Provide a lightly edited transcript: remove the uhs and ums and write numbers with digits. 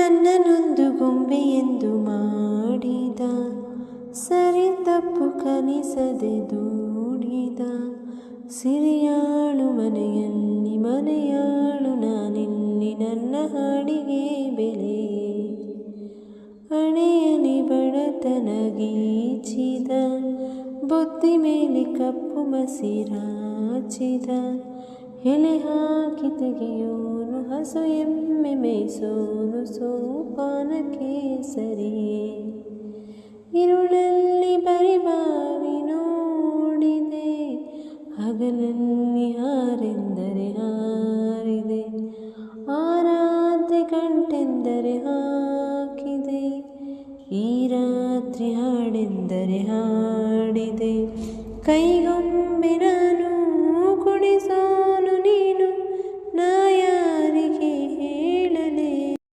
ನನ್ನನೊಂದು ಗೊಂಬೆಯೆಂದು ಮಾಡಿದ, ಸರಿ ತಪ್ಪು ಕಲಿಸದೆ ದೂಡಿದ. ಸಿರಿಯಾಳು ಮನೆಯಲ್ಲಿ ಮನೆಯಾಳು ನಾನಿಲ್ಲಿ, ನನ್ನ ಹಾಡಿಗೆ ಬೆಲೆ. ಹಣೆಯಲ್ಲಿ ಬಡತನ ಗೀಚಿದ, ಬುದ್ಧಿ ಮೇಲೆ ಕಪ್ಪು ಮಸಿರಾಚಿದ. ಎಲೆ ಹಾಕಿ ತೆಗೆಯೋನು ಹಸು ಎಮ್ಮೆ ಮೇಯ್ಸೋನು, ಸೋಪಾನಕ್ಕೆ ಸರಿಯೇ. ಇರುಳಲ್ಲಿ ಬರಿಬಾವಿ ನೋಡಿದೆ, ಹಗಲಲ್ಲಿ ಹಾರೆಂದರೆ ಹಾರಿದೆ. ಆರಾತ್ರಿ ಗಂಟೆಂದರೆ ಹಾಕಿದೆ, ಈ ರಾತ್ರಿ ಹಾಡೆಂದರೆ ಹಾಡಿದೆ. ಕೈಗೊಮ್ಮೆ